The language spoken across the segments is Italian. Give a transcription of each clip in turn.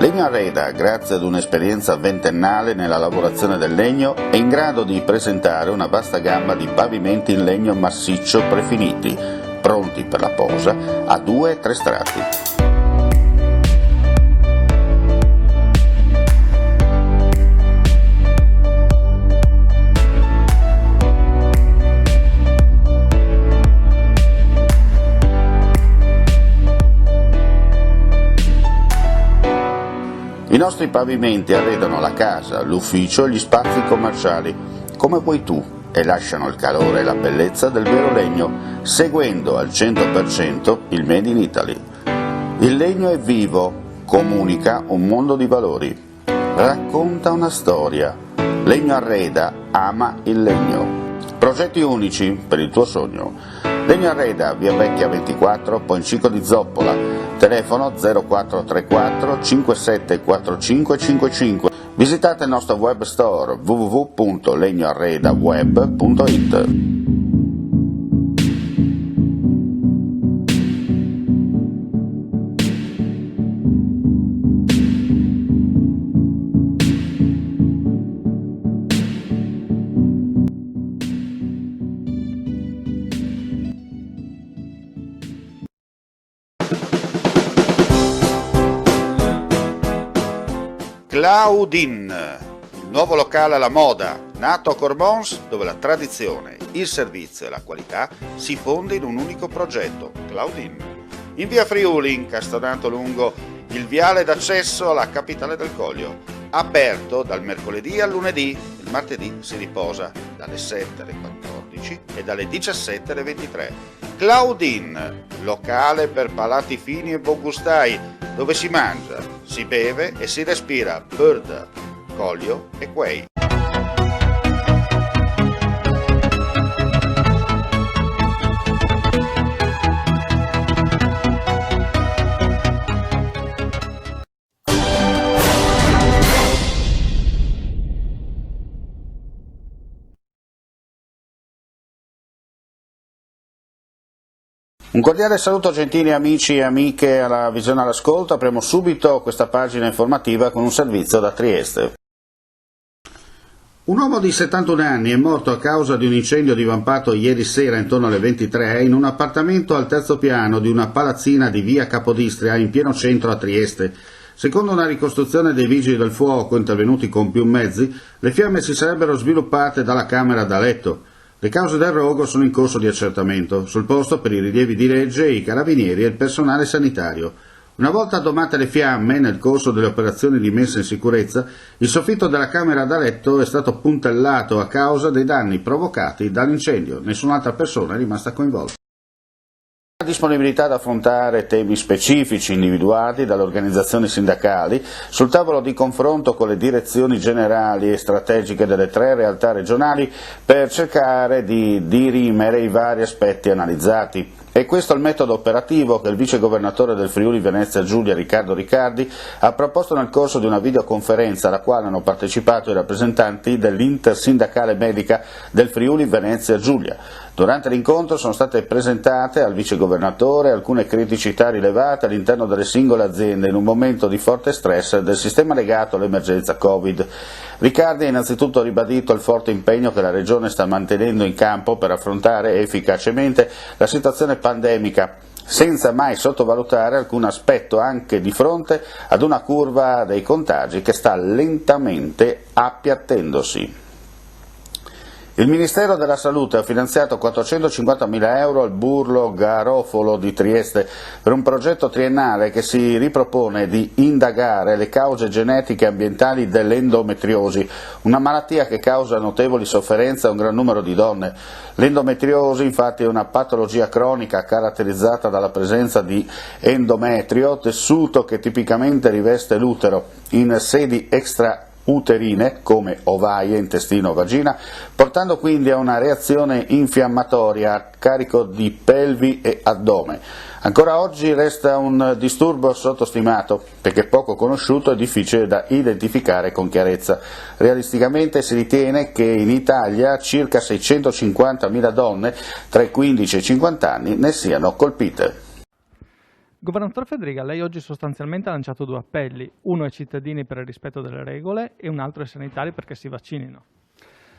Legno Arreda, grazie ad un'esperienza ventennale nella lavorazione del legno, è in grado di presentare una vasta gamma di pavimenti in legno massiccio prefiniti, pronti per la posa a 2-3 strati. I nostri pavimenti arredano la casa, l'ufficio e gli spazi commerciali, come vuoi tu, e lasciano il calore e la bellezza del vero legno, seguendo al 100% il Made in Italy. Il legno è vivo, comunica un mondo di valori, racconta una storia. Legno Arreda ama il legno. Progetti unici per il tuo sogno. Legno Arreda, via Vecchia 24, Poncico di Zoppola, telefono 0434 5745 55. Visitate il nostro web store www.legnoarredaweb.it. Claudin, il nuovo locale alla moda, nato a Cormons, dove la tradizione, il servizio e la qualità si fonde in un unico progetto, Claudin. In via Friuli, incastonato lungo il viale d'accesso alla capitale del Coglio, aperto dal mercoledì al lunedì, il martedì si riposa dalle 7 alle 14 e dalle 17 alle 23. Claudin, locale per palati fini e buongustai, dove si mangia, si beve e si respira bird, Coglio e quei. Un cordiale saluto gentili amici e amiche alla visione all'ascolto. Apriamo subito questa pagina informativa con un servizio da Trieste. Un uomo di 71 anni è morto a causa di un incendio divampato ieri sera intorno alle 23 in un appartamento al terzo piano di una palazzina di via Capodistria in pieno centro a Trieste. Secondo una ricostruzione dei vigili del fuoco intervenuti con più mezzi, le fiamme si sarebbero sviluppate dalla camera da letto. Le cause del rogo sono in corso di accertamento. Sul posto, per i rilievi di legge, i carabinieri e il personale sanitario. Una volta addomate le fiamme, nel corso delle operazioni di messa in sicurezza, il soffitto della camera da letto è stato puntellato a causa dei danni provocati dall'incendio. Nessun'altra persona è rimasta coinvolta. La disponibilità ad affrontare temi specifici individuati dalle organizzazioni sindacali sul tavolo di confronto con le direzioni generali e strategiche delle 3 realtà regionali per cercare di dirimere i vari aspetti analizzati. E questo è il metodo operativo che il vice governatore del Friuli Venezia Giulia Riccardo Riccardi ha proposto nel corso di una videoconferenza alla quale hanno partecipato i rappresentanti dell'Intersindacale Medica del Friuli Venezia Giulia. Durante l'incontro sono state presentate al vice governatore alcune criticità rilevate all'interno delle singole aziende in un momento di forte stress del sistema legato all'emergenza Covid. Riccardi ha innanzitutto ribadito il forte impegno che la Regione sta mantenendo in campo per affrontare efficacemente la situazione pandemica, senza mai sottovalutare alcun aspetto anche di fronte ad una curva dei contagi che sta lentamente appiattendosi. Il Ministero della Salute ha finanziato 450.000 euro al Burlo Garofolo di Trieste per un progetto triennale che si ripropone di indagare le cause genetiche e ambientali dell'endometriosi, una malattia che causa notevoli sofferenze a un gran numero di donne. L'endometriosi infatti è una patologia cronica caratterizzata dalla presenza di endometrio, tessuto che tipicamente riveste l'utero, in sedi extrauterine come ovaie, intestino o vagina, portando quindi a una reazione infiammatoria a carico di pelvi e addome. Ancora oggi resta un disturbo sottostimato, perché poco conosciuto e difficile da identificare con chiarezza. Realisticamente si ritiene che in Italia circa 650.000 donne tra i 15 e i 50 anni ne siano colpite. Governatore Fedriga, lei oggi sostanzialmente ha lanciato 2 appelli, uno ai cittadini per il rispetto delle regole e un altro ai sanitari perché si vaccinino.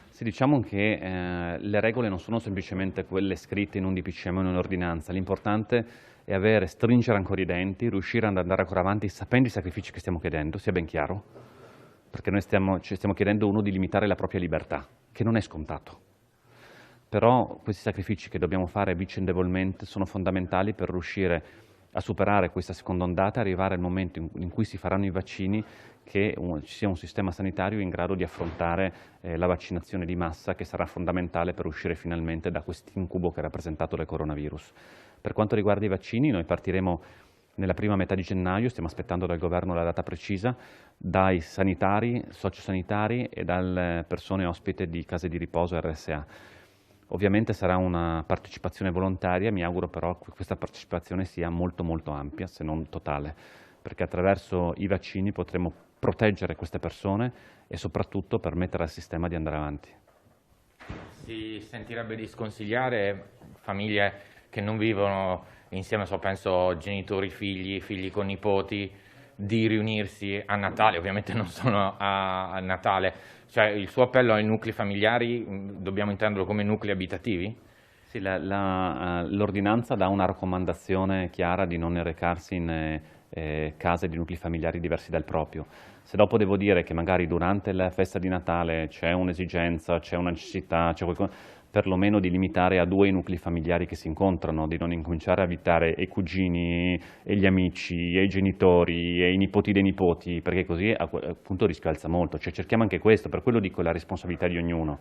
Sì, diciamo che le regole non sono semplicemente quelle scritte in un DPCM o in un'ordinanza, l'importante è stringere ancora i denti, riuscire ad andare ancora avanti sapendo i sacrifici che stiamo chiedendo, sia ben chiaro, perché noi ci stiamo chiedendo di limitare la propria libertà, che non è scontato. Però questi sacrifici che dobbiamo fare vicendevolmente sono fondamentali per riuscire a superare questa seconda ondata e arrivare al momento in cui si faranno i vaccini, che ci sia un sistema sanitario in grado di affrontare la vaccinazione di massa, che sarà fondamentale per uscire finalmente da quest'incubo che è rappresentato dal coronavirus. Per quanto riguarda i vaccini, noi partiremo nella prima metà di gennaio, stiamo aspettando dal governo la data precisa, dai sanitari, sociosanitari e dalle persone ospite di case di riposo RSA. Ovviamente sarà una partecipazione volontaria, mi auguro però che questa partecipazione sia molto molto ampia, se non totale, perché attraverso i vaccini potremo proteggere queste persone e soprattutto permettere al sistema di andare avanti. Si sentirebbe di sconsigliare famiglie che non vivono insieme, penso genitori, figli con nipoti, di riunirsi a Natale, ovviamente non solo a Natale. Cioè, il suo appello ai nuclei familiari, dobbiamo intenderlo come nuclei abitativi? Sì, l'ordinanza dà una raccomandazione chiara di non recarsi in case di nuclei familiari diversi dal proprio. Se dopo devo dire che magari durante la festa di Natale c'è un'esigenza, c'è una necessità, c'è qualcosa, perlomeno di limitare a 2 i nuclei familiari che si incontrano, di non incominciare a invitare i cugini e gli amici, e i genitori, e i nipoti dei nipoti, perché così appunto il rischio alza molto. Cioè, cerchiamo anche questo, per quello dico la responsabilità di ognuno.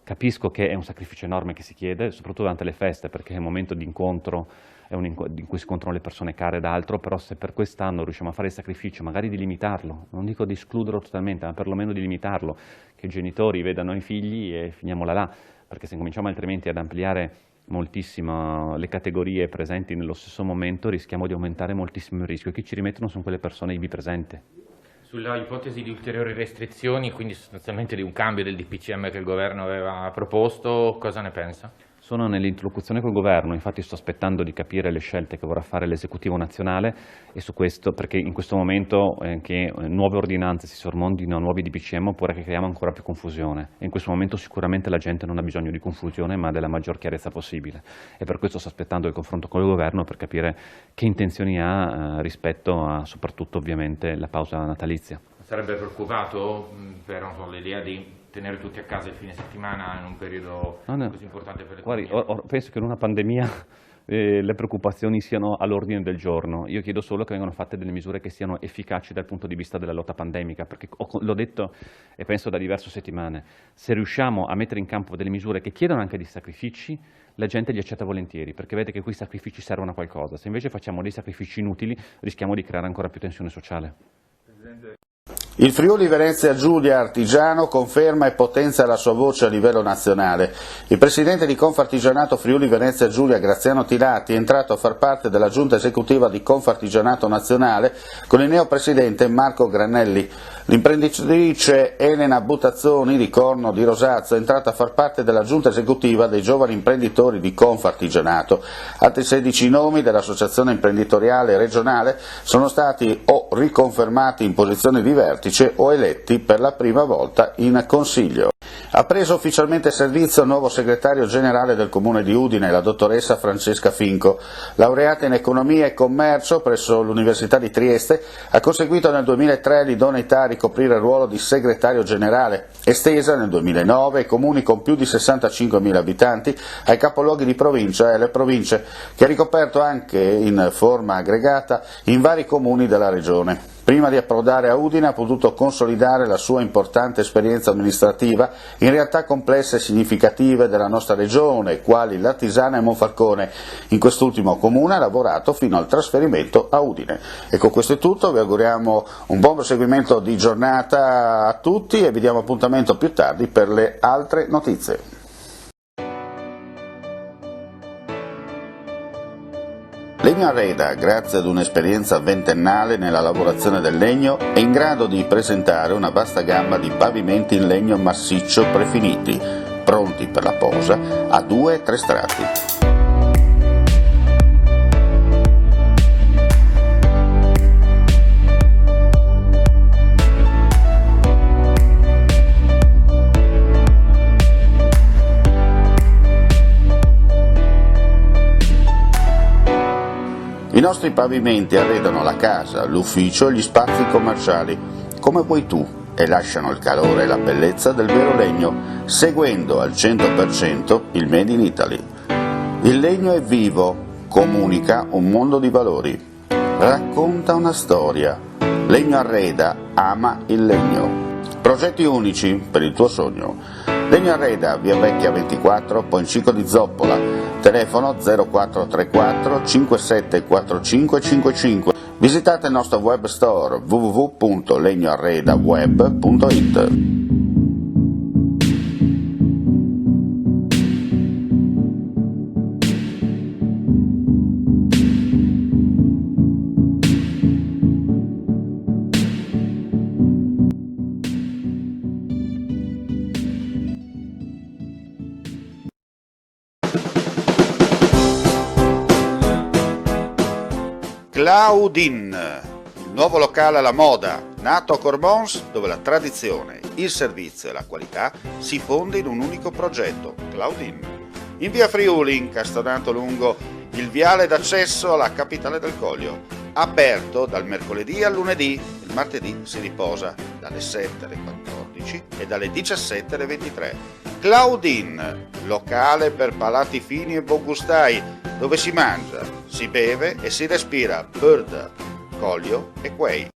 Capisco che è un sacrificio enorme che si chiede, soprattutto durante le feste, perché è un momento di incontro, in cui si incontrano le persone care ed altro, però se per quest'anno riusciamo a fare il sacrificio, magari di limitarlo, non dico di escluderlo totalmente, ma perlomeno di limitarlo, che i genitori vedano i figli e finiamola là, perché se cominciamo altrimenti ad ampliare moltissimo le categorie presenti nello stesso momento rischiamo di aumentare moltissimo il rischio, e chi ci rimettono sono quelle persone ivi presenti. Sulla ipotesi di ulteriori restrizioni, quindi sostanzialmente di un cambio del DPCM che il governo aveva proposto, cosa ne pensa? Sono nell'interlocuzione col governo, infatti sto aspettando di capire le scelte che vorrà fare l'esecutivo nazionale, e su questo, perché in questo momento che nuove ordinanze si sormondino a nuovi DPCM oppure che creiamo ancora più confusione, e in questo momento sicuramente la gente non ha bisogno di confusione ma della maggior chiarezza possibile, e per questo sto aspettando il confronto con il governo per capire che intenzioni ha rispetto a soprattutto ovviamente la pausa natalizia. Sarebbe preoccupato per l'idea di tenere tutti a casa il fine settimana in un periodo così importante per l'economia? Guardi, penso che in una pandemia le preoccupazioni siano all'ordine del giorno. Io chiedo solo che vengano fatte delle misure che siano efficaci dal punto di vista della lotta pandemica, perché l'ho detto e penso da diverse settimane, se riusciamo a mettere in campo delle misure che chiedono anche dei sacrifici, la gente li accetta volentieri, perché vede che quei sacrifici servono a qualcosa. Se invece facciamo dei sacrifici inutili, rischiamo di creare ancora più tensione sociale. Il Friuli Venezia Giulia Artigiano conferma e potenzia la sua voce a livello nazionale. Il presidente di Confartigianato Friuli Venezia Giulia, Graziano Tilati, è entrato a far parte della giunta esecutiva di Confartigianato Nazionale con il neopresidente Marco Granelli. L'imprenditrice Elena Butazzoni di Corno di Rosazzo è entrata a far parte della giunta esecutiva dei giovani imprenditori di Confartigianato. Altri 16 nomi dell'associazione imprenditoriale regionale sono stati o riconfermati in posizioni di vertice o eletti per la prima volta in Consiglio. Ha preso ufficialmente servizio il nuovo segretario generale del Comune di Udine, la dottoressa Francesca Finco. Laureata in Economia e Commercio presso l'Università di Trieste, ha conseguito nel 2003 l'idoneità a ricoprire il ruolo di segretario generale, estesa nel 2009 ai comuni con più di 65.000 abitanti, ai capoluoghi di provincia e alle province, che ha ricoperto anche in forma aggregata in vari comuni della regione. Prima di approdare a Udine ha potuto consolidare la sua importante esperienza amministrativa in realtà complesse e significative della nostra regione, quali Latisana e Monfalcone. In quest'ultimo comune ha lavorato fino al trasferimento a Udine. E con questo è tutto, vi auguriamo un buon proseguimento di giornata a tutti e vi diamo appuntamento più tardi per le altre notizie. Legno Arreda, grazie ad un'esperienza ventennale nella lavorazione del legno, è in grado di presentare una vasta gamma di pavimenti in legno massiccio prefiniti, pronti per la posa a 2 e 3 strati. I nostri pavimenti arredano la casa, l'ufficio e gli spazi commerciali, come vuoi tu, e lasciano il calore e la bellezza del vero legno, seguendo al 100% il Made in Italy. Il legno è vivo, comunica un mondo di valori, racconta una storia. Legno Arreda ama il legno. Progetti unici per il tuo sogno. Legno Arreda, via Vecchia 24, Poncico di Zoppola, telefono 0434 574555. Visitate il nostro web store www.legnoarredaweb.it. Claudin, il nuovo locale alla moda, nato a Cormons, dove la tradizione, il servizio e la qualità si fonde in un unico progetto, Claudin. In via Friuli, incastonato lungo il viale d'accesso alla capitale del Coglio, aperto dal mercoledì al lunedì, il martedì si riposa dalle 7 alle 14 e dalle 17 alle 23. Claudin, locale per palati fini e buongustai, dove si mangia, si beve e si respira bird, Coglio e quei.